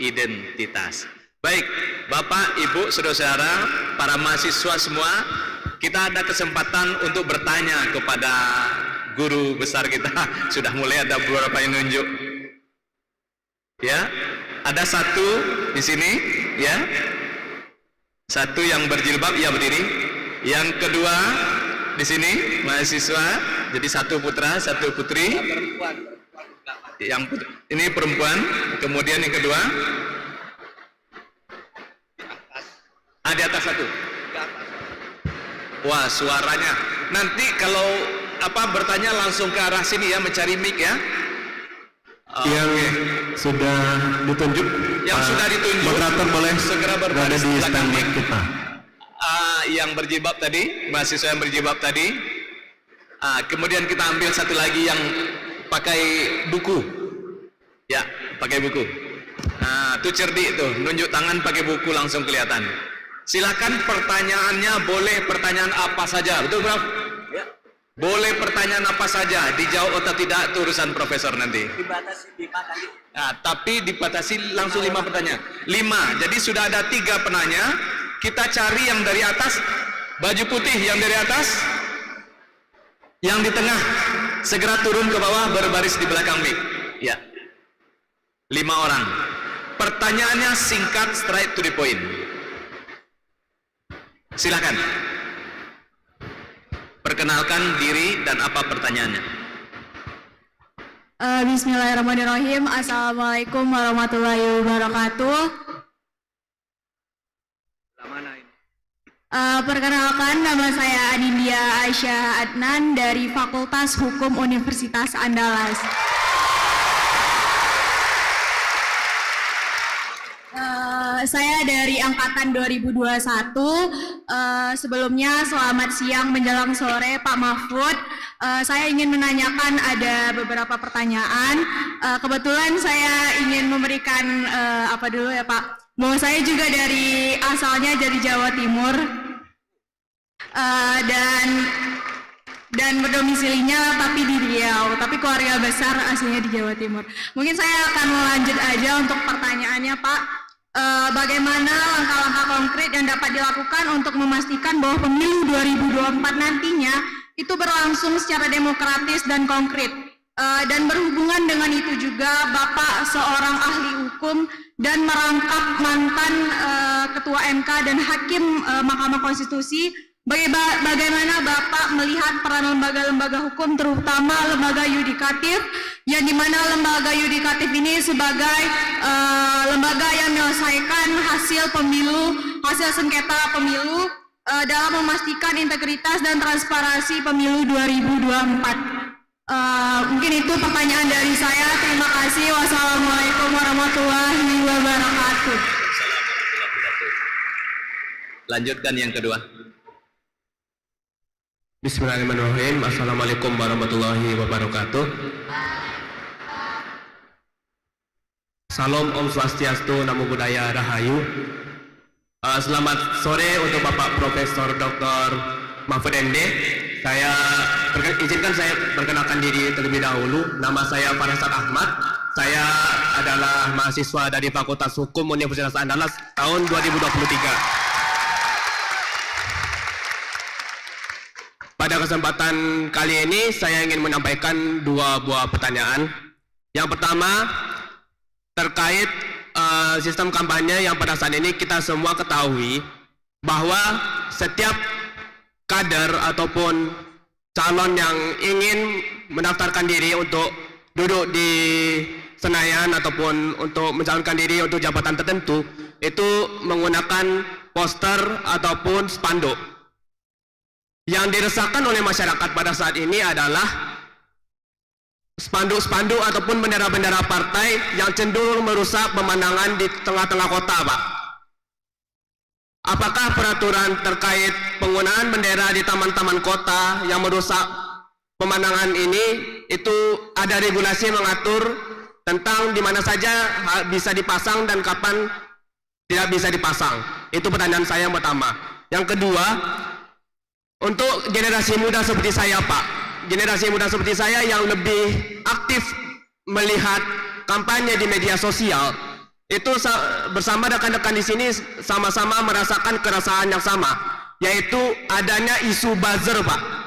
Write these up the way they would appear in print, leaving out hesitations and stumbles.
identitas. Baik, Bapak, Ibu, saudara-saudara, para mahasiswa semua, kita ada kesempatan untuk bertanya kepada guru besar kita. Sudah mulai ada beberapa yang nunjuk. Ya, ada satu di sini, ya. Satu yang berjilbab, ya berdiri. Yang kedua di sini mahasiswa, jadi satu putra, satu putri. Yang putri, ini perempuan. Kemudian yang kedua, di atas satu. Wah, suaranya. Nanti kalau bertanya langsung ke arah sini ya, mencari mic ya. Yang sudah ditunjuk, sudah ditunjuk, moderator boleh segera berada berbaris di belakang stand mic kita. Yang berjilbab tadi, mahasiswa yang berjilbab tadi. Kemudian kita ambil satu lagi yang pakai buku. Ya, pakai buku. Itu cerdik tuh, nunjuk tangan pakai buku langsung kelihatan. Silakan pertanyaannya, boleh pertanyaan apa saja, betul Prof? Ya. Boleh pertanyaan apa saja, dijawab atau tidak itu urusan profesor nanti. Dibatasi 5 tadi. Tapi dibatasi langsung 5 pertanyaan. 5, jadi sudah ada 3 penanya. Kita cari yang dari atas, baju putih yang dari atas, yang di tengah, segera turun ke bawah berbaris di belakang mic. Ya, 5 orang. Pertanyaannya singkat, straight to the point. Silakan. Perkenalkan diri dan apa pertanyaannya. Bismillahirrahmanirrahim. Assalamualaikum warahmatullahi wabarakatuh. Perkenalkan, nama saya Anindya Aisyah Adnan dari Fakultas Hukum Universitas Andalas. Saya dari angkatan 2021. Sebelumnya selamat siang menjelang sore Pak Mahfud. Saya ingin menanyakan ada beberapa pertanyaan. Kebetulan saya ingin memberikan dulu ya Pak, bahwa saya juga asalnya dari Jawa Timur, dan berdomisilinya tapi di Riau, tapi keluarga besar aslinya di Jawa Timur. Mungkin saya akan melanjut aja untuk pertanyaannya Pak. Bagaimana langkah-langkah konkret yang dapat dilakukan untuk memastikan bahwa pemilu 2024 nantinya itu berlangsung secara demokratis dan konkret, dan berhubungan dengan itu juga Bapak seorang ahli hukum dan merangkap mantan Ketua MK dan Hakim Mahkamah Konstitusi. Bagaimana Bapak melihat peran lembaga-lembaga hukum, terutama lembaga yudikatif, yang dimana lembaga yudikatif ini sebagai lembaga yang menyelesaikan hasil sengketa pemilu dalam memastikan integritas dan transparansi pemilu 2024. Mungkin itu pertanyaan dari saya. Terima kasih. Wassalamualaikum warahmatullahi wabarakatuh. Lanjutkan yang kedua. Bismillahirrahmanirrahim. Assalamualaikum warahmatullahi wabarakatuh. Salam Om Swastiastu, Namo Buddhaya, Rahayu. Selamat sore untuk Bapak Profesor Dr. Mahfud MD. Izinkan saya perkenalkan diri terlebih dahulu. Nama saya Farasat Ahmad. Saya adalah mahasiswa dari Fakultas Hukum Universitas Andalas tahun 2023. Pada kesempatan kali ini saya ingin menyampaikan 2 buah pertanyaan. Yang pertama terkait sistem kampanye yang pada saat ini kita semua ketahui bahwa setiap kader ataupun calon yang ingin mendaftarkan diri untuk duduk di Senayan ataupun untuk mencalonkan diri untuk jabatan tertentu itu menggunakan poster ataupun spanduk. Yang diresahkan oleh masyarakat pada saat ini adalah spanduk-spanduk ataupun bendera-bendera partai yang cenderung merusak pemandangan di tengah-tengah kota, Pak. Apakah peraturan terkait penggunaan bendera di taman-taman kota yang merusak pemandangan ini itu ada regulasi mengatur tentang di mana saja bisa dipasang dan kapan tidak bisa dipasang? Itu pertanyaan saya yang pertama. Yang kedua, untuk generasi muda seperti saya Pak, generasi muda seperti saya yang lebih aktif melihat kampanye di media sosial, itu bersama rekan-rekan di sini sama-sama merasakan keresahan yang sama, yaitu adanya isu buzzer, Pak.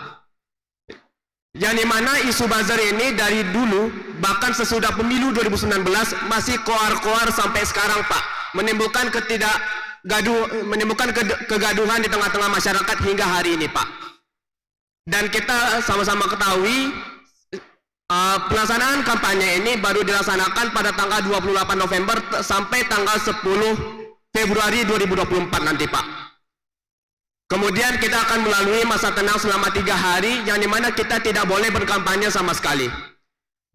Yang dimana isu buzzer ini dari dulu, bahkan sesudah pemilu 2019 masih koar-koar sampai sekarang, Pak, menimbulkan kegaduhan di tengah-tengah masyarakat hingga hari ini, Pak. Dan kita sama-sama ketahui pelaksanaan kampanye ini baru dilaksanakan pada tanggal 28 November sampai tanggal 10 Februari 2024 nanti, Pak. Kemudian kita akan melalui masa tenang selama 3 hari yang dimana kita tidak boleh berkampanye sama sekali.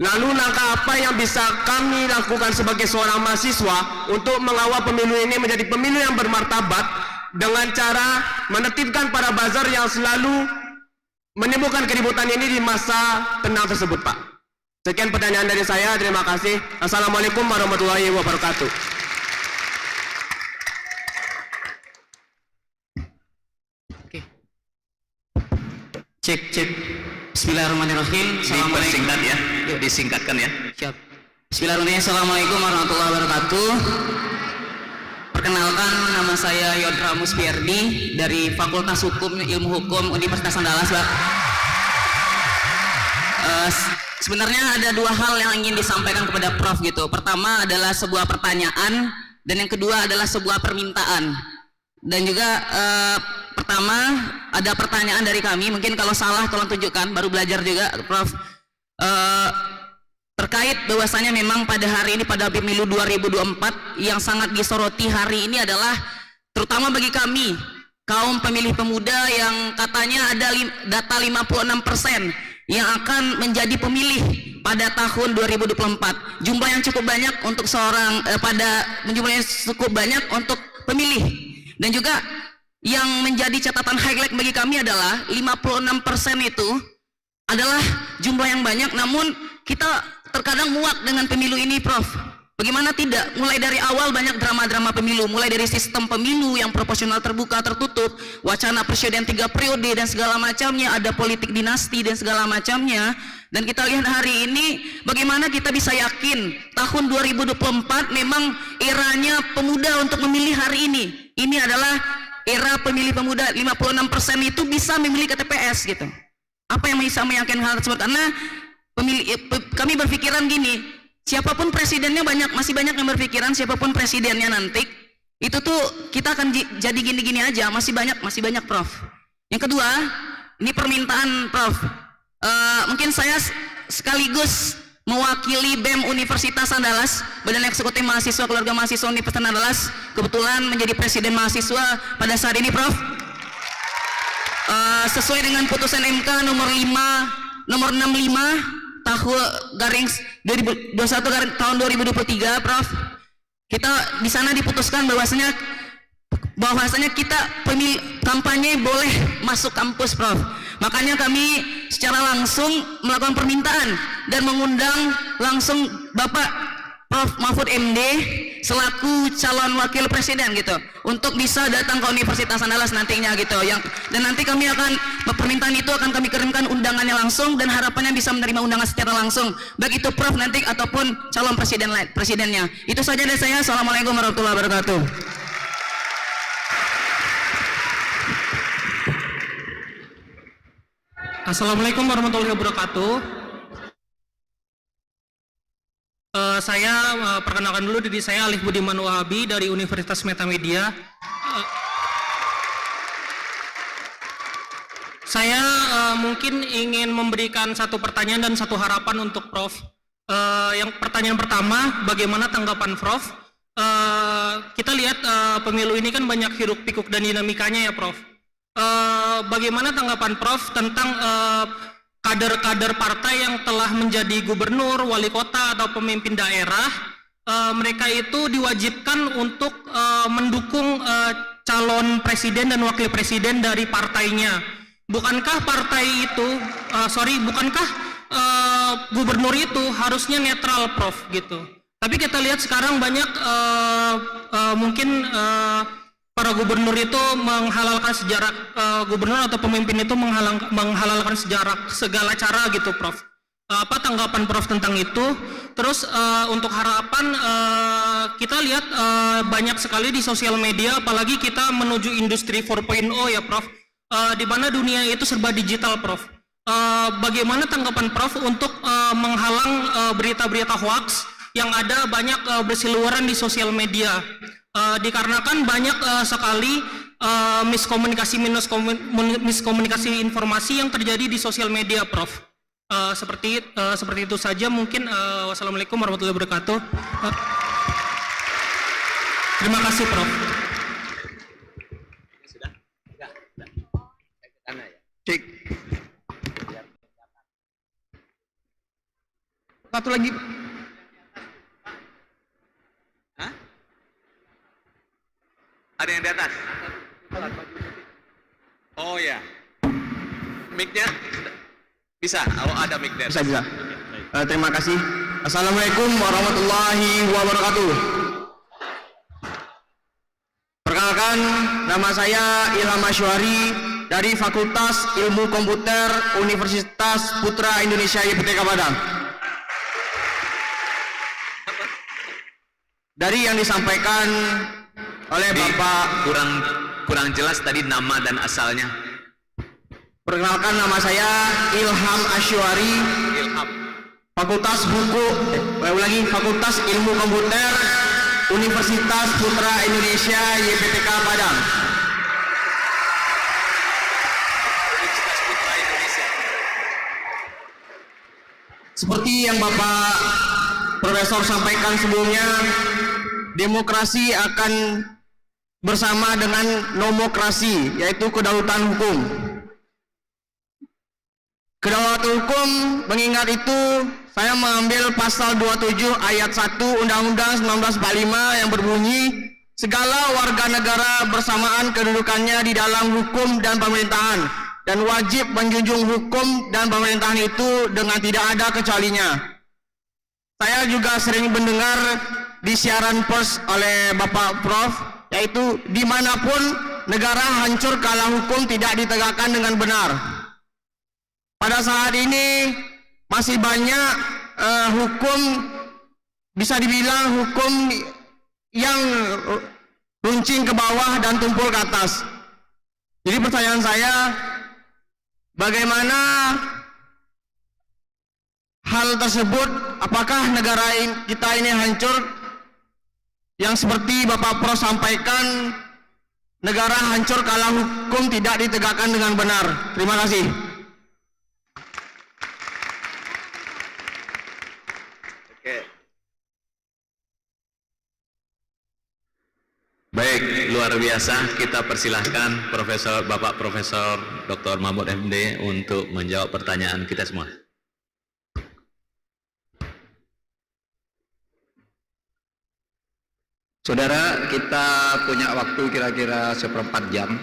Lalu langkah apa yang bisa kami lakukan sebagai seorang mahasiswa untuk mengawal pemilu ini menjadi pemilu yang bermartabat dengan cara menertibkan para buzzer yang selalu menimbulkan keributan ini di masa tenang tersebut, Pak. Sekian pertanyaan dari saya, terima kasih. Assalamualaikum warahmatullahi wabarakatuh. Cek. Bismillahirrahmanirrahim. Disingkat ya, disingkatkan ya. Siap. Bismillahirrahmanirrahim. Assalamualaikum warahmatullahi wabarakatuh. Perkenalkan, nama saya Yodra Muspierdi dari Fakultas Hukum Ilmu Hukum Universitas Andalas, Pak. Sebenarnya ada 2 hal yang ingin disampaikan kepada Prof gitu. Pertama adalah sebuah pertanyaan dan yang kedua adalah sebuah permintaan. Dan juga pertama ada pertanyaan dari kami, mungkin kalau salah tolong tunjukkan, baru belajar juga Prof. Terkait bahwasanya memang pada hari ini pada pemilu 2024 yang sangat disoroti hari ini adalah terutama bagi kami kaum pemilih pemuda yang katanya ada data 56% yang akan menjadi pemilih pada tahun 2024. Jumlah yang cukup banyak untuk jumlah yang cukup banyak untuk pemilih. Dan juga yang menjadi catatan highlight bagi kami adalah 56% itu adalah jumlah yang banyak, namun kita terkadang muak dengan pemilu ini, Prof. Bagaimana tidak? Mulai dari awal banyak drama-drama pemilu, mulai dari sistem pemilu yang proporsional terbuka tertutup, wacana presiden 3 periode dan segala macamnya, ada politik dinasti dan segala macamnya. Dan kita lihat hari ini bagaimana kita bisa yakin tahun 2024 memang eranya pemuda untuk memilih hari ini. Ini adalah era pemilih pemuda, 56% itu bisa memilih ke TPS gitu. Apa yang bisa meyakinkan hal tersebut? Karena kami berpikiran gini, siapapun presidennya masih banyak yang berpikiran siapapun presidennya nanti itu tuh kita akan jadi gini-gini aja, masih banyak, Prof. Yang kedua, ini permintaan, Prof. Mungkin saya sekaligus mewakili BEM Universitas Andalas, Badan Eksekutif Mahasiswa Keluarga Mahasiswa Universitas Andalas, kebetulan menjadi presiden mahasiswa pada saat ini, Prof. Sesuai dengan putusan MK nomor 65 tahun 2023, Prof. Kita di sana diputuskan bahwasanya kita kampanye boleh masuk kampus, Prof. Makanya kami secara langsung melakukan permintaan dan mengundang langsung Bapak Prof. Mahfud MD selaku calon wakil presiden gitu untuk bisa datang ke Universitas Andalas nantinya gitu. Dan nanti kami akan permintaan itu akan kami kirimkan undangannya langsung dan harapannya bisa menerima undangan secara langsung baik itu Prof nanti ataupun calon presidennya. Itu saja dari saya. Assalamualaikum warahmatullahi wabarakatuh. Assalamualaikum warahmatullahi wabarakatuh. Saya perkenalkan dulu diri saya, Alif Budiman Wahabi dari Universitas Metamedia. Saya mungkin ingin memberikan satu pertanyaan dan satu harapan untuk Prof. Yang pertanyaan pertama, bagaimana tanggapan Prof? Kita lihat pemilu ini kan banyak hiruk pikuk dan dinamikanya ya, Prof. Bagaimana tanggapan Prof tentang kader-kader partai yang telah menjadi gubernur, wali kota atau pemimpin daerah, mereka itu diwajibkan untuk mendukung calon presiden dan wakil presiden dari partainya. Bukankah gubernur itu harusnya netral, Prof, gitu. Tapi kita lihat sekarang banyak para gubernur itu menghalalkan gubernur atau pemimpin itu menghalalkan segala cara gitu, Prof. tanggapan Prof tentang itu. Terus untuk harapan kita lihat banyak sekali di sosial media, apalagi kita menuju industri 4.0 ya Prof, di mana dunia itu serba digital Prof. Bagaimana tanggapan Prof untuk menghalang berita-berita hoax yang ada banyak berseliweran di sosial media, dikarenakan banyak sekali miskomunikasi informasi yang terjadi di sosial media Prof. Seperti itu saja mungkin. Wassalamualaikum warahmatullahi wabarakatuh. Terima kasih Prof. Cek. Satu lagi. Hah? Ada yang di atas? Oh ya. Mic-nya bisa? Oh, ada mic-nya. Bisa. Terima kasih. Assalamualaikum warahmatullahi wabarakatuh. Perkenalkan, nama saya Ilham Asywari dari Fakultas Ilmu Komputer Universitas Putra Indonesia YPTK Padang. Dari yang disampaikan oleh Bapak, kurang jelas tadi nama dan asalnya. perkenalkan nama saya Ilham Asywari, Ilham. Fakultas Ilmu Komputer Universitas Putra Indonesia YPTK Padang. Universitas Putra Indonesia. Seperti yang Bapak Profesor sampaikan sebelumnya, demokrasi akan bersama dengan nomokrasi, yaitu kedaulatan hukum. Kedaulatan hukum, mengingat itu, saya mengambil pasal 27 ayat 1 Undang-Undang 1945 yang berbunyi, segala warga negara bersamaan kedudukannya di dalam hukum dan pemerintahan, dan wajib menjunjung hukum dan pemerintahan itu dengan tidak ada kecualinya. Saya juga sering mendengar di siaran pers oleh Bapak Prof, yaitu dimanapun negara hancur kalau hukum tidak ditegakkan dengan benar. Pada saat ini masih banyak hukum, bisa dibilang hukum yang runcing ke bawah dan tumpul ke atas. Jadi pertanyaan saya, bagaimana hal tersebut? Apakah negara kita ini hancur? Yang seperti Bapak Prof sampaikan, negara hancur kalau hukum tidak ditegakkan dengan benar. Terima kasih. Oke. Baik, luar biasa. Kita persilahkan Bapak Profesor Dr. Mahmud MD untuk menjawab pertanyaan kita semua. Saudara, kita punya waktu kira-kira 1/4 jam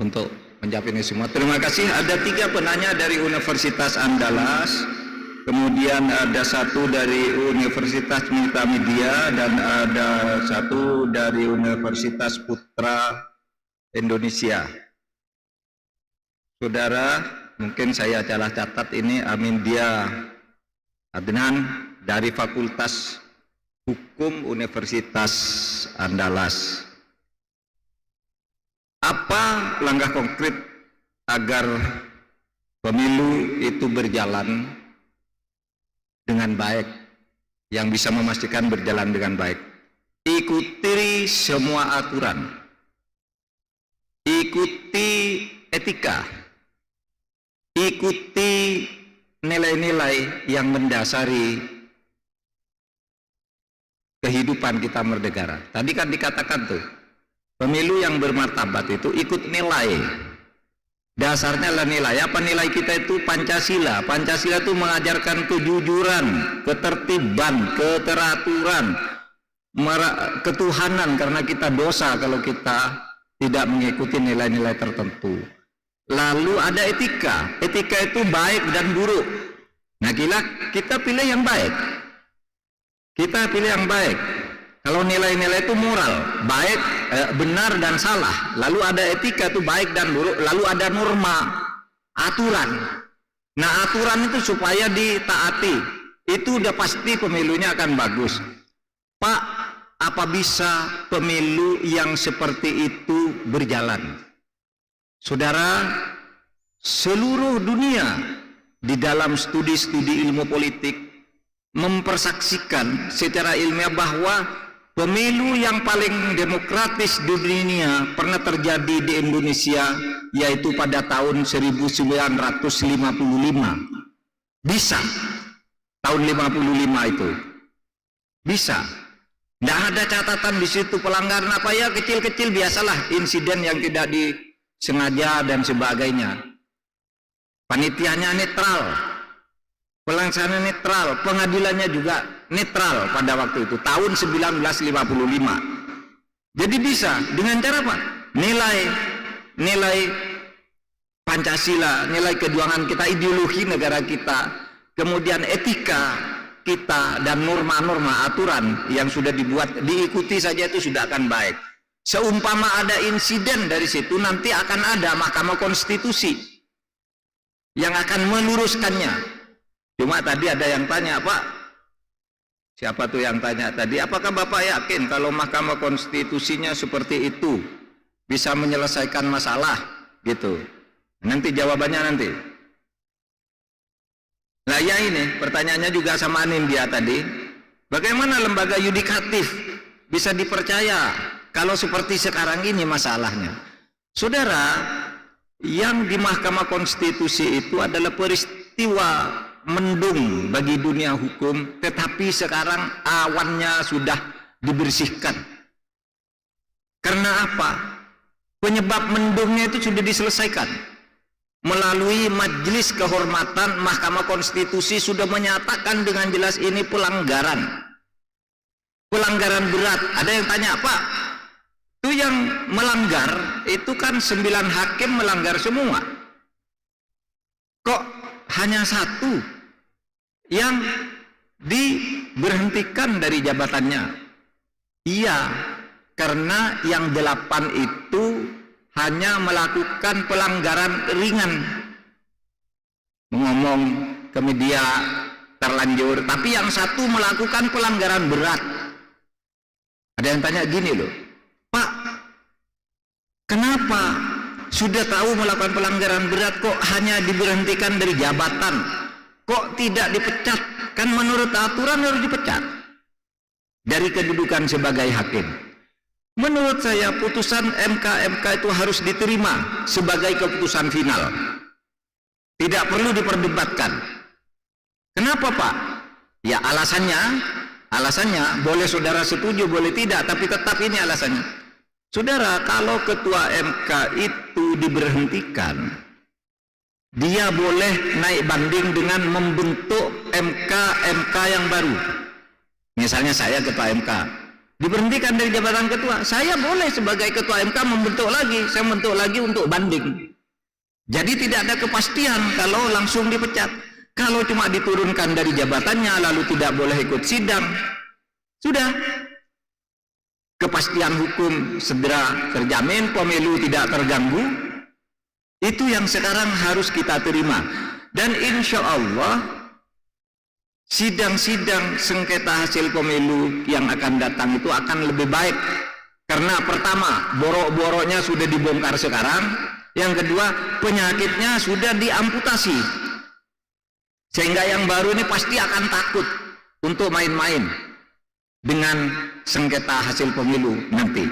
untuk menjawab ini semua. Terima kasih. Ada 3 penanya dari Universitas Andalas, kemudian ada 1 dari Universitas Multimedia, dan ada 1 dari Universitas Putra Indonesia. Saudara, mungkin saya salah catat ini, Amindia Adnan dari Fakultas Hukum Universitas Andalas. Apa langkah konkret agar pemilu itu berjalan dengan baik, yang bisa memastikan berjalan dengan baik? Ikuti semua aturan, ikuti etika, ikuti nilai-nilai yang mendasari kehidupan kita bernegara. Tadi kan dikatakan tuh, pemilu yang bermartabat itu ikut nilai. Dasarnya adalah nilai. Apa nilai kita itu? Pancasila. Pancasila itu mengajarkan kejujuran, ketertiban, keteraturan, ketuhanan, karena kita dosa kalau kita tidak mengikuti nilai-nilai tertentu. Lalu ada etika. Etika itu baik dan buruk. Nah, kita pilih yang baik. Kita pilih yang baik. Kalau nilai-nilai itu moral, baik, benar dan salah. Lalu ada etika itu baik dan buruk. Lalu ada norma, aturan. Nah, aturan itu supaya ditaati, itu udah pasti pemilunya akan bagus. Pak, apa bisa pemilu yang seperti itu berjalan? Saudara, seluruh dunia di dalam studi-studi ilmu politik mempersaksikan secara ilmiah bahwa pemilu yang paling demokratis di dunia pernah terjadi di Indonesia, yaitu pada tahun 1955. Bisa. Tahun 55 itu. Bisa. Tidak ada catatan di situ pelanggaran apa ya, kecil-kecil biasalah, insiden yang tidak disengaja dan sebagainya. Panitianya netral. Pelaksanaan netral, pengadilannya juga netral pada waktu itu, tahun 1955. Jadi bisa, dengan cara apa? Nilai Pancasila, nilai kejuangan kita, ideologi negara kita, kemudian etika kita, dan norma-norma aturan yang sudah dibuat, diikuti saja itu sudah akan baik. Seumpama ada insiden dari situ, nanti akan ada Mahkamah Konstitusi yang akan meluruskannya. Cuma tadi ada yang tanya, Pak, siapa tuh yang tanya tadi, apakah Bapak yakin kalau Mahkamah Konstitusinya seperti itu bisa menyelesaikan masalah gitu? Nanti jawabannya nanti. Nah ya, ini pertanyaannya juga sama Nindya tadi, bagaimana lembaga yudikatif bisa dipercaya kalau seperti sekarang ini masalahnya? Saudara, yang di Mahkamah Konstitusi itu adalah peristiwa mendung bagi dunia hukum, tetapi sekarang awannya sudah dibersihkan. Karena apa? Penyebab mendungnya itu sudah diselesaikan. Melalui Majelis Kehormatan Mahkamah Konstitusi sudah menyatakan dengan jelas ini pelanggaran. Pelanggaran berat. Ada yang tanya, Pak, itu yang melanggar itu kan 9 hakim melanggar semua. Kok hanya 1 yang diberhentikan dari jabatannya? Iya, karena yang 8 itu hanya melakukan pelanggaran ringan, ngomong ke media terlanjur, tapi yang 1 melakukan pelanggaran berat. Ada yang tanya gini loh, Pak, kenapa sudah tahu melakukan pelanggaran berat kok hanya diberhentikan dari jabatan, kok tidak dipecat? Kan menurut aturan harus dipecat dari kedudukan sebagai hakim. Menurut saya putusan MK itu harus diterima sebagai keputusan final, tidak perlu diperdebatkan. Kenapa, Pak? Ya alasannya boleh saudara setuju, boleh tidak, tapi tetap ini alasannya. Saudara, kalau ketua MK itu diberhentikan, dia boleh naik banding dengan membentuk MK yang baru. Misalnya saya ketua MK, diberhentikan dari jabatan ketua, saya boleh sebagai ketua MK membentuk lagi, saya membentuk lagi untuk banding. Jadi tidak ada kepastian kalau langsung dipecat. Kalau cuma diturunkan dari jabatannya lalu tidak boleh ikut sidang, sudah kepastian hukum segera terjamin, pemilu tidak terganggu. Itu yang sekarang harus kita terima. Dan insya Allah sidang-sidang sengketa hasil pemilu yang akan datang itu akan lebih baik. Karena pertama, borok-boroknya sudah dibongkar sekarang. Yang kedua, penyakitnya sudah diamputasi. Sehingga yang baru ini pasti akan takut untuk main-main dengan sengketa hasil pemilu nanti.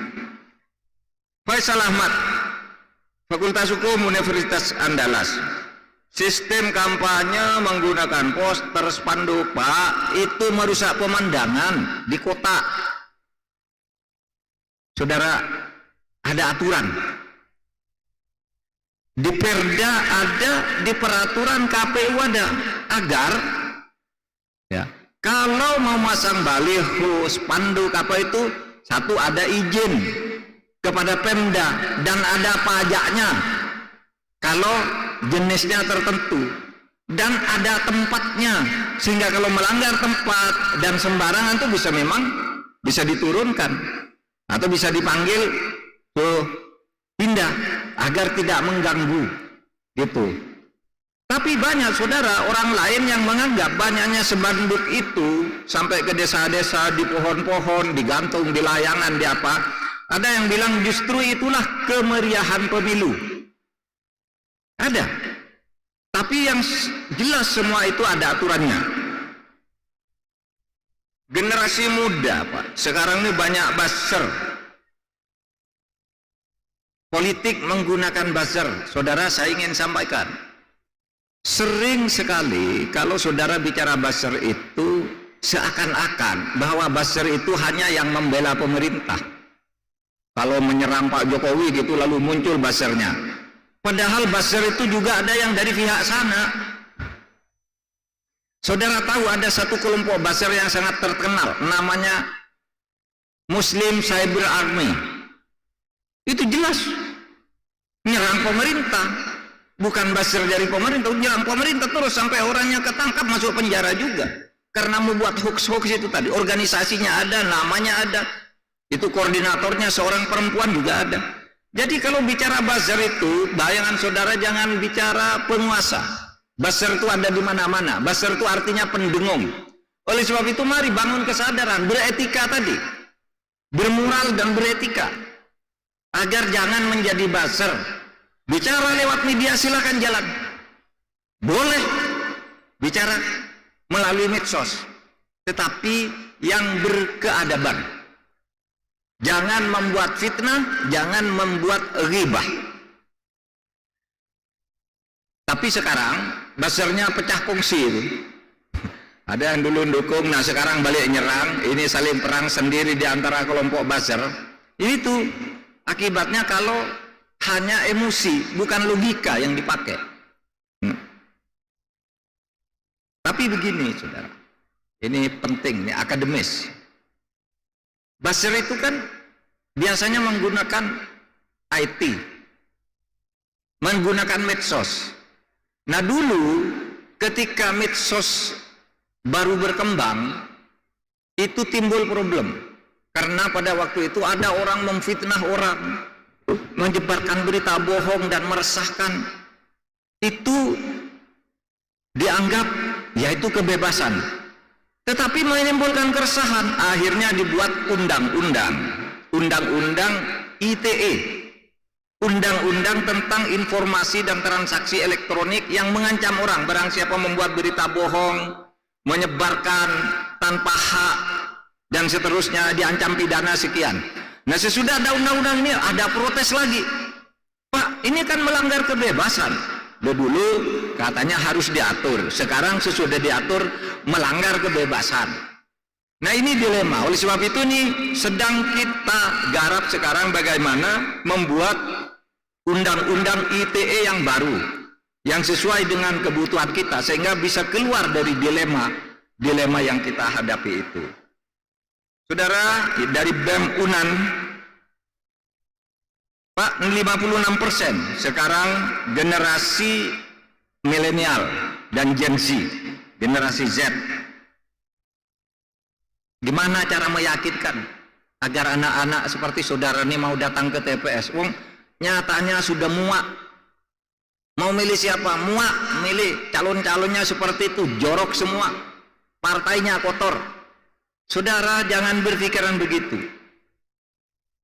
Faisal Ahmad, Fakultas Hukum Universitas Andalas. Sistem kampanye menggunakan poster, spanduk, Pak, itu merusak pemandangan di kota. Saudara, ada aturan. Di Perda ada, di peraturan KPU ada, agar ya, kalau mau masang baliho, spanduk apa itu, 1 ada izin kepada Pemda dan ada pajaknya kalau jenisnya tertentu, dan ada tempatnya, sehingga kalau melanggar tempat dan sembarangan itu bisa diturunkan atau bisa dipanggil tuh pindah agar tidak mengganggu gitu. Tapi banyak saudara orang lain yang menganggap banyaknya spanduk itu sampai ke desa-desa, di pohon-pohon, digantung di layangan, di apa. Ada yang bilang justru itulah kemeriahan pemilu. Ada. Tapi yang jelas semua itu ada aturannya. Generasi muda, Pak, sekarang ini banyak buzzer. Politik menggunakan buzzer. Saudara, saya ingin sampaikan. Sering sekali kalau saudara bicara buzzer itu seakan-akan bahwa buzzer itu hanya yang membela pemerintah. Kalau menyerang Pak Jokowi gitu lalu muncul buzzernya. Padahal buzzer itu juga ada yang dari pihak sana. Saudara tahu ada satu kelompok buzzer yang sangat terkenal, namanya Muslim Cyber Army. Itu jelas menyerang pemerintah. Bukan buzzer dari pemerintah, menyerang pemerintah terus sampai orangnya ketangkap masuk penjara juga. Karena membuat hoax-hoax itu tadi. Organisasinya ada, namanya ada. Itu koordinatornya seorang perempuan juga ada. Jadi kalau bicara buzzer itu, bayangan saudara jangan bicara penguasa. Buzzer itu ada di mana-mana. Buzzer itu artinya pendengung. Oleh sebab itu mari bangun kesadaran, beretika tadi. Bermoral dan beretika. Agar jangan menjadi buzzer. Bicara lewat media silakan jalan. Boleh bicara melalui medsos. Tetapi yang berkeadaban. Jangan membuat fitnah, jangan membuat ghibah. Tapi sekarang buzzernya pecah kongsi itu. Ada yang dulu dukung, nah sekarang balik nyerang. Ini saling perang sendiri di antara kelompok buzzer. Itu akibatnya kalau hanya emosi, bukan logika yang dipakai. Tapi begini, saudara. Ini penting, ini akademis. Buzzer itu kan biasanya menggunakan IT, menggunakan medsos. Nah dulu ketika medsos baru berkembang, itu timbul problem. Karena pada waktu itu ada orang memfitnah orang, menyebarkan berita bohong dan meresahkan. Itu dianggap yaitu kebebasan. Tetapi menimbulkan keresahan, akhirnya dibuat undang-undang ITE, undang-undang tentang informasi dan transaksi elektronik yang mengancam orang barang siapa membuat berita bohong, menyebarkan tanpa hak dan seterusnya diancam pidana sekian. Nah sesudah ada undang-undang ini ada protes lagi. Pak, ini kan melanggar kebebasan. Dulu katanya harus diatur, sekarang sesudah diatur melanggar kebebasan. Nah ini dilema. Oleh sebab itu nih sedang kita garap sekarang bagaimana membuat undang-undang ITE yang baru, yang sesuai dengan kebutuhan kita sehingga bisa keluar dari dilema yang kita hadapi itu. Saudara, dari BEM UNAN, Pak, 56% sekarang generasi milenial dan Gen Z, generasi Z. Gimana cara meyakinkan agar anak-anak seperti saudara ini mau datang ke TPS? Wong nyatanya sudah muak. Mau milih siapa? Muak milih calon-calonnya seperti itu, jorok semua. Partainya kotor. Saudara jangan berpikiran begitu.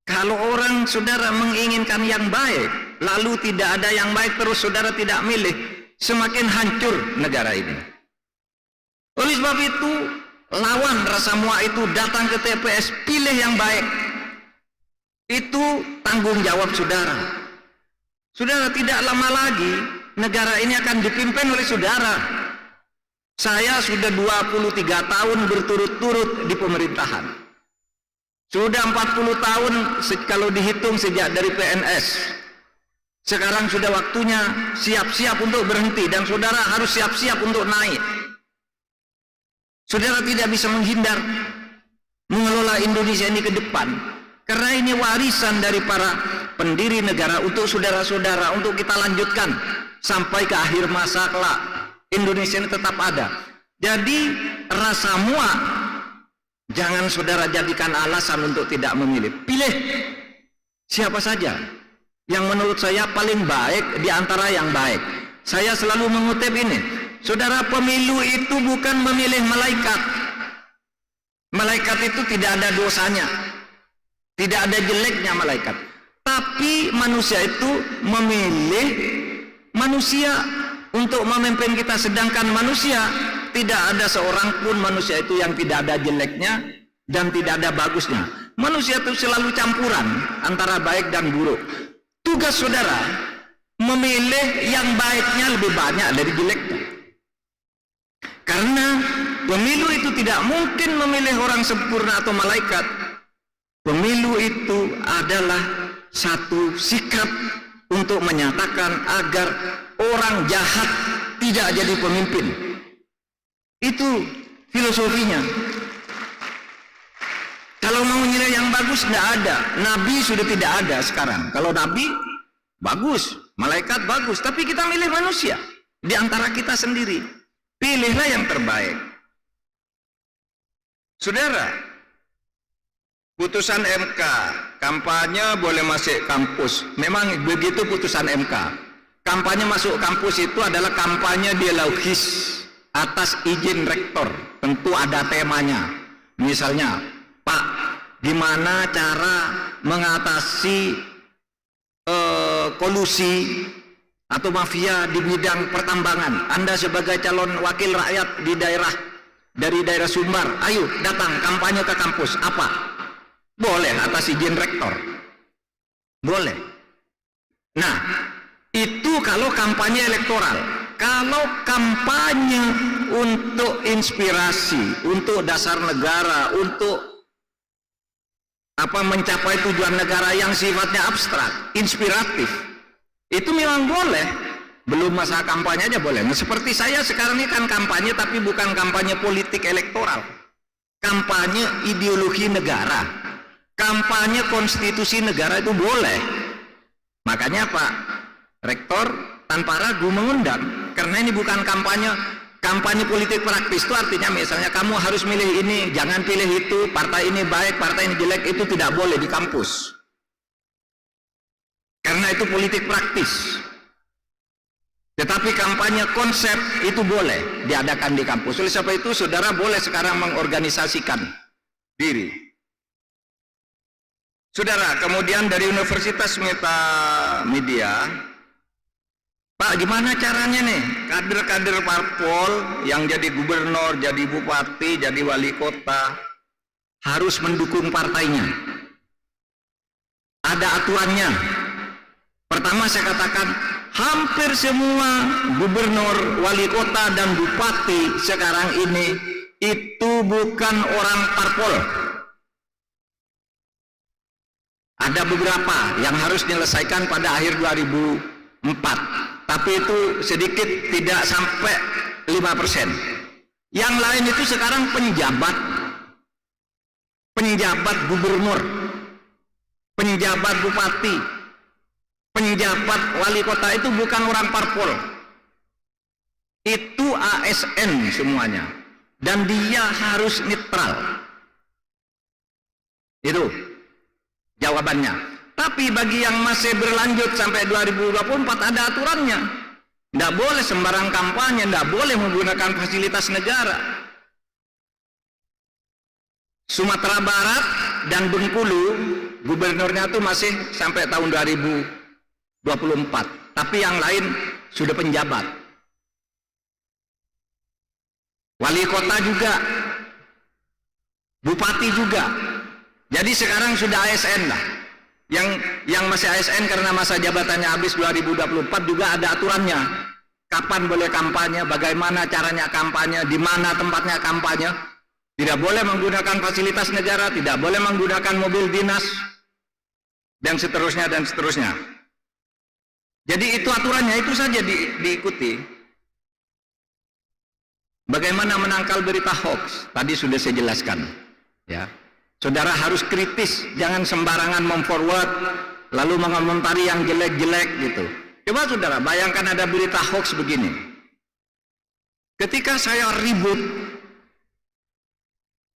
Kalau orang saudara menginginkan yang baik, lalu tidak ada yang baik terus saudara tidak milih, semakin hancur negara ini. Oleh sebab itu, lawan rasa muak itu datang ke TPS, pilih yang baik. Itu tanggung jawab saudara. Saudara, tidak lama lagi negara ini akan dipimpin oleh saudara. Saya sudah 23 tahun berturut-turut di pemerintahan. Sudah 40 tahun kalau dihitung sejak dari PNS. Sekarang sudah waktunya siap-siap untuk berhenti dan saudara harus siap-siap untuk naik. Saudara tidak bisa menghindar mengelola Indonesia ini ke depan. Karena ini warisan dari para pendiri negara untuk saudara-saudara, untuk kita lanjutkan sampai ke akhir masa kelak. Indonesia ini tetap ada. Jadi rasa muak jangan saudara jadikan alasan untuk tidak memilih. Pilih siapa saja yang menurut saya paling baik di antara yang baik. Saya selalu mengutip ini. Saudara, pemilu itu bukan memilih malaikat. Malaikat itu tidak ada dosanya. Tidak ada jeleknya malaikat. Tapi manusia itu memilih manusia untuk memimpin kita. Sedangkan manusia, tidak ada seorang pun manusia itu yang tidak ada jeleknya dan tidak ada bagusnya. Manusia itu selalu campuran antara baik dan buruk. Tugas saudara memilih yang baiknya lebih banyak dari jeleknya. Karena pemilu itu tidak mungkin memilih orang sempurna atau malaikat. Pemilu itu adalah satu sikap untuk menyatakan agar orang jahat tidak jadi pemimpin. Itu filosofinya. Kalau mau nilai yang bagus tidak ada. Nabi sudah tidak ada sekarang. Kalau nabi bagus, malaikat bagus, tapi kita milih manusia di antara kita sendiri. Pilihlah yang terbaik. Saudara, putusan MK, kampanye boleh masuk kampus. Memang begitu putusan MK. Kampanye masuk kampus itu adalah kampanye dialogis atas izin rektor. Tentu ada temanya. Misalnya, Pak, gimana cara mengatasi kolusi atau mafia di bidang pertambangan? Anda sebagai calon wakil rakyat di dari daerah Sumbar, ayo datang kampanye ke kampus. Apa? Boleh atas izin rektor. Boleh. Nah, itu kalau kampanye elektoral. Kalau kampanye untuk inspirasi, untuk dasar negara, untuk mencapai tujuan negara yang sifatnya abstrak, inspiratif, itu memang boleh. Belum masa kampanye aja boleh. Nah, seperti saya sekarang ini kan kampanye, tapi bukan kampanye politik elektoral, kampanye ideologi negara, kampanye konstitusi negara, itu boleh. Makanya Pak Rektor tanpa ragu mengundang, karena ini bukan kampanye politik praktis. Itu artinya misalnya kamu harus milih ini, jangan pilih itu, partai ini baik, partai ini jelek, itu tidak boleh di kampus. Karena itu politik praktis. Tetapi kampanye konsep itu boleh diadakan di kampus. Oleh sebab itu saudara boleh sekarang mengorganisasikan diri. Saudara, kemudian dari Universitas Media, Pak, gimana caranya nih kader-kader parpol yang jadi gubernur, jadi bupati, jadi wali kota harus mendukung partainya? Ada aturannya. Pertama saya katakan, hampir semua gubernur, wali kota, dan bupati sekarang ini itu bukan orang parpol. Ada beberapa yang harus diselesaikan pada akhir 2004, tapi itu sedikit, tidak sampai 5%. Yang lain itu sekarang penjabat gubernur, penjabat bupati, penjabat wali kota, itu bukan orang parpol. Itu ASN semuanya, dan dia harus netral. Itu jawabannya. Tapi bagi yang masih berlanjut sampai 2024 ada aturannya. Tidak boleh sembarang kampanye, tidak boleh menggunakan fasilitas negara. Sumatera Barat dan Bengkulu, gubernurnya itu masih sampai tahun 2024. Tapi yang lain sudah penjabat. Wali kota juga, bupati juga. Jadi sekarang sudah ASN lah. Yang masih ASN karena masa jabatannya habis 2024 juga ada aturannya. Kapan boleh kampanye, bagaimana caranya kampanye, di mana tempatnya kampanye. Tidak boleh menggunakan fasilitas negara, tidak boleh menggunakan mobil dinas, dan seterusnya dan seterusnya. Jadi itu aturannya, itu saja diikuti. Bagaimana menangkal berita hoax? Tadi sudah saya jelaskan, ya. Saudara harus kritis, jangan sembarangan memforward lalu mengomentari yang jelek-jelek gitu. Coba saudara bayangkan ada berita hoax begini. Ketika saya ribut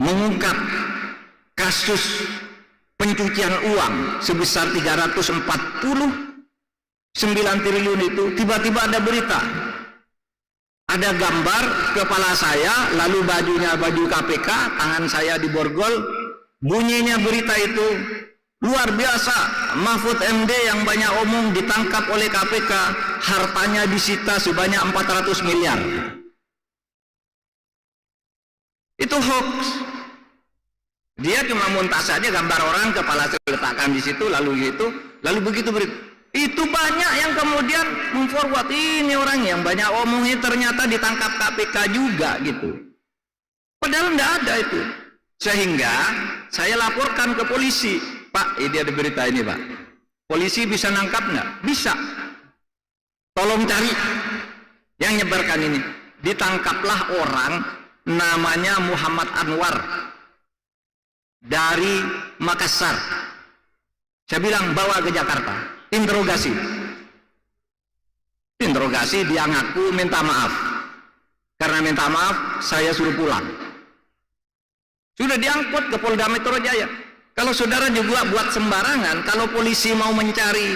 mengungkap kasus pencucian uang sebesar 349 9 triliun itu tiba-tiba ada berita. Ada gambar kepala saya, lalu bajunya baju KPK, tangan saya diborgol. Bunyinya berita itu, luar biasa, Mahfud MD yang banyak omong ditangkap oleh KPK, hartanya disita sebanyak 400 miliar. Itu hoax. Dia cuma muntas saja gambar orang, kepala saya letakkan di situ, lalu gitu, lalu begitu berita. Itu banyak yang kemudian memforward, ini orang yang banyak omongnya ternyata ditangkap KPK juga gitu. Padahal enggak ada itu. Sehingga saya laporkan ke polisi, Pak, ini ada berita ini Pak. Polisi bisa nangkap enggak? Bisa. Tolong cari yang nyebarkan ini. Ditangkaplah orang namanya Muhammad Anwar dari Makassar. Saya bilang bawa ke Jakarta. Interogasi, dia ngaku minta maaf. Karena minta maaf, saya suruh pulang. Sudah diangkut ke Polda Metro Jaya. Kalau saudara juga buat sembarangan, kalau polisi mau mencari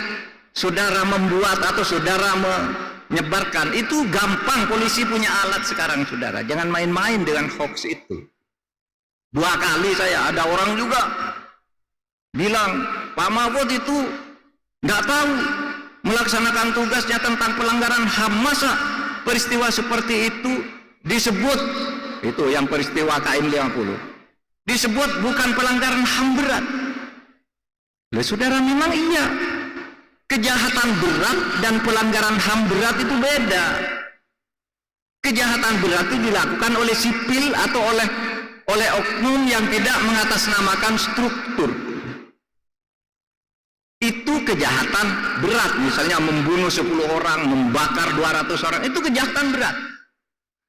saudara membuat atau saudara menyebarkan, itu gampang, polisi punya alat sekarang saudara. Jangan main-main dengan hoax itu. 2 kali saya, ada orang juga bilang, Pak Mahfud itu nggak tahu melaksanakan tugasnya tentang pelanggaran HAM. Masa peristiwa seperti itu disebut, itu yang peristiwa KM 50 disebut bukan pelanggaran HAM berat. Lah saudara, memang iya, kejahatan berat dan pelanggaran HAM berat itu beda. Kejahatan berat itu dilakukan oleh sipil atau oleh oknum yang tidak mengatasnamakan struktur. Itu kejahatan berat, misalnya membunuh 10 orang, membakar 200 orang, itu kejahatan berat.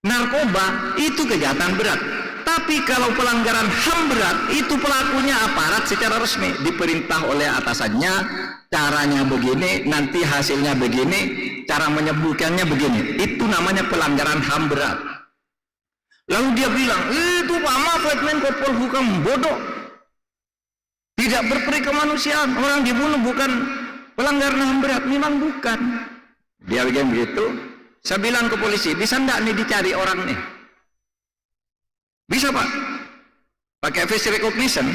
Narkoba itu kejahatan berat. Tapi kalau pelanggaran HAM berat, itu pelakunya aparat secara resmi, diperintah oleh atasannya, caranya begini, nanti hasilnya begini, cara menyembuhkannya begini. Itu namanya pelanggaran HAM berat. Lalu dia bilang, itu Pak Mahfud Menko Polhukam bodoh, tidak berperi kemanusiaan, orang dibunuh bukan pelanggaran HAM berat. Memang bukan. Dia bilang begitu. Saya bilang ke polisi, bisa enggak nih dicari orang nih? Bisa Pak. Pakai face recognition.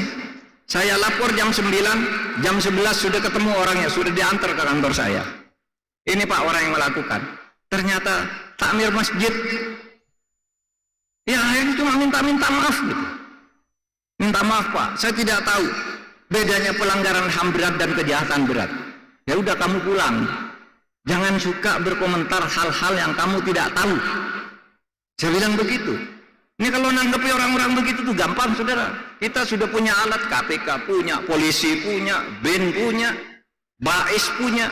Saya lapor jam 9, jam 11 sudah ketemu orangnya, sudah diantar ke kantor saya. Ini Pak orang yang melakukan. Ternyata takmir masjid. Ya akhirnya cuma minta maaf gitu. Minta maaf Pak, saya tidak tahu bedanya pelanggaran HAM berat dan kejahatan berat. Ya udah kamu pulang. Jangan suka berkomentar hal-hal yang kamu tidak tahu. Saya bilang begitu. Ini kalau nanggepi orang-orang begitu tuh gampang saudara. Kita sudah punya alat, KPK punya, polisi punya, BIN punya, BAIS punya.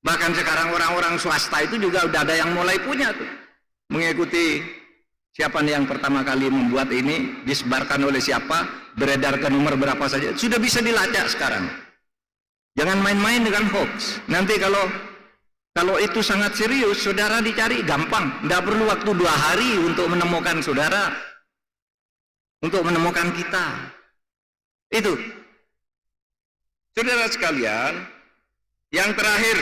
Bahkan sekarang orang-orang swasta itu juga udah ada yang mulai punya tuh. Mengikuti siapa nih yang pertama kali membuat ini, disebarkan oleh siapa, beredar ke nomor berapa saja, sudah bisa dilacak sekarang. Jangan main-main dengan hoax. Nanti kalau itu sangat serius, saudara dicari gampang. Tidak perlu waktu 2 hari untuk menemukan saudara, untuk menemukan kita. Itu. Saudara sekalian, yang terakhir,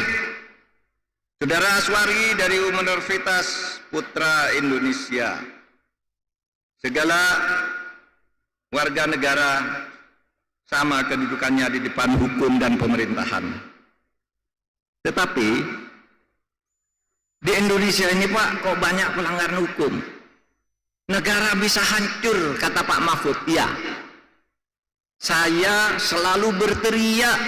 Saudara Aswari dari Universitas Putra Indonesia. Segala warga negara sama kedudukannya di depan hukum dan pemerintahan. Tetapi di Indonesia ini Pak, kok banyak pelanggaran hukum. Negara bisa hancur, kata Pak Mahfud. Ya, saya selalu berteriak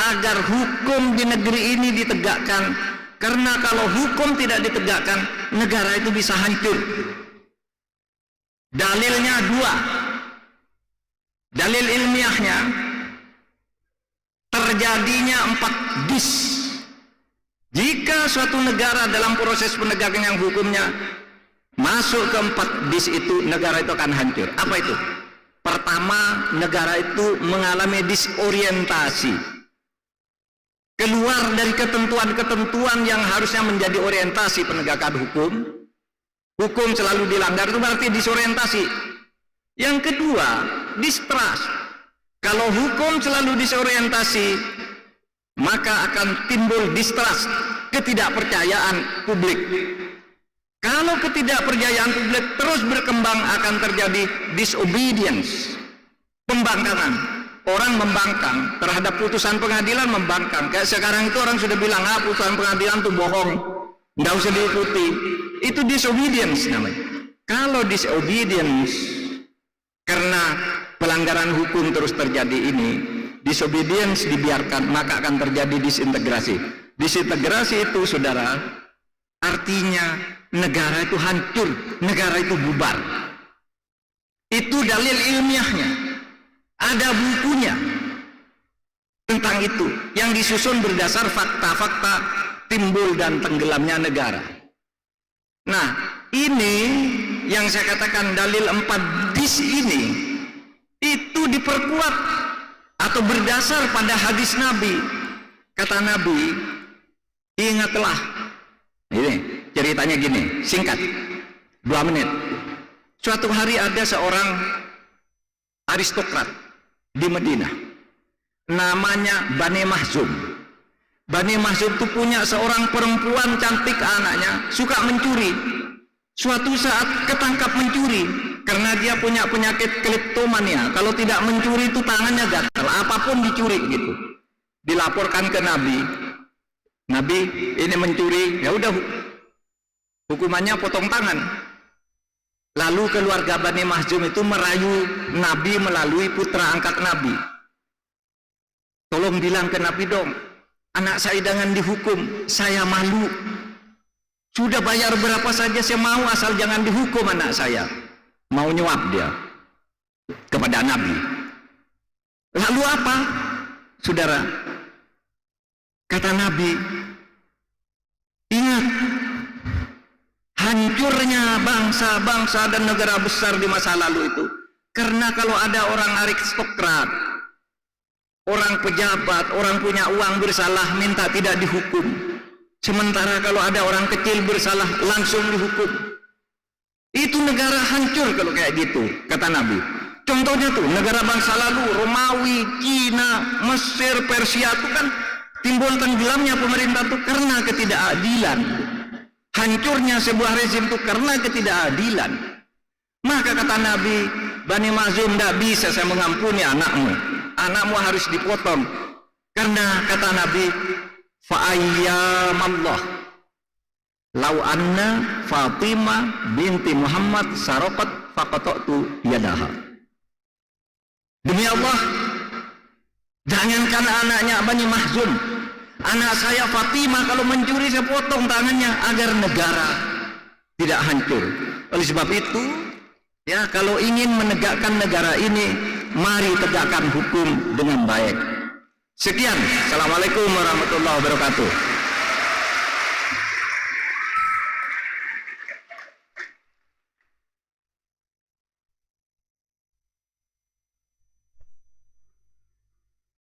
agar hukum di negeri ini ditegakkan. Karena kalau hukum tidak ditegakkan, negara itu bisa hancur. Dalilnya 2. Dalil ilmiahnya, terjadinya 4 dis. Jika suatu negara dalam proses penegakan yang hukumnya masuk ke 4 dis itu, negara itu akan hancur. Apa itu? Pertama, negara itu mengalami disorientasi. Keluar dari ketentuan-ketentuan yang harusnya menjadi orientasi penegakan hukum. Hukum selalu dilanggar, itu berarti disorientasi. Yang kedua, distrust. Kalau hukum selalu disorientasi, maka akan timbul distrust, ketidakpercayaan publik. Kalau ketidakpercayaan publik terus berkembang, akan terjadi disobedience, pembangkangan. Orang membangkang terhadap putusan pengadilan, membangkang. Kayak sekarang itu orang sudah bilang, putusan pengadilan itu bohong, nggak usah diikuti. Itu disobedience namanya. Kalau disobedience karena pelanggaran hukum terus terjadi ini, disobedience dibiarkan, maka akan terjadi disintegrasi. Disintegrasi itu, saudara, artinya negara itu hancur, negara itu bubar. Itu dalil ilmiahnya. Ada bukunya tentang itu yang disusun berdasar fakta-fakta timbul dan tenggelamnya negara. Nah, ini yang saya katakan dalil 4 dis ini itu diperkuat atau berdasar pada hadis Nabi. Kata Nabi, ingatlah. Ini ceritanya gini, singkat, 2 menit. Suatu hari ada seorang aristokrat di Madinah, namanya Bani Mahzum. Bani Mahzum itu punya seorang perempuan cantik, anaknya suka mencuri. Suatu saat ketangkap mencuri karena dia punya penyakit kleptomania. Kalau tidak mencuri itu tangannya gatal, apapun dicuri gitu. Dilaporkan ke Nabi. Nabi, ini mencuri, ya udah hukumannya potong tangan. Lalu keluarga Bani Mahzum itu merayu Nabi melalui putra angkat Nabi. Tolong bilang ke Nabi dong, anak saya jangan dihukum, saya malu. Sudah bayar berapa saja saya mau, asal jangan dihukum anak saya. Mau nyuap dia kepada Nabi. Lalu apa, saudara? Kata Nabi, ingat, hancurnya bangsa-bangsa dan negara besar di masa lalu itu karena kalau ada orang aristokrat, orang pejabat, orang punya uang bersalah minta tidak dihukum, sementara kalau ada orang kecil bersalah langsung dihukum. Itu negara hancur kalau kayak gitu, kata Nabi. Contohnya tuh negara bangsa lalu, Romawi, Cina, Mesir, Persia itu kan timbul tenggelamnya pemerintah itu karena ketidakadilan. Hancurnya sebuah rezim itu karena ketidakadilan. Maka kata Nabi, Bani Mahzum, tidak bisa saya mengampuni anakmu. Anakmu harus dipotong. Karena kata Nabi, fa'ayyamallah lau anna Fatimah binti Muhammad sarokat faqata'tu yadaha. Demi Allah, jangankan anaknya Bani Mahzum, anak saya Fatimah kalau mencuri saya potong tangannya agar negara tidak hancur. Oleh sebab itu, ya, kalau ingin menegakkan negara ini, mari tegakkan hukum dengan baik. Sekian. Assalamualaikum warahmatullahi wabarakatuh.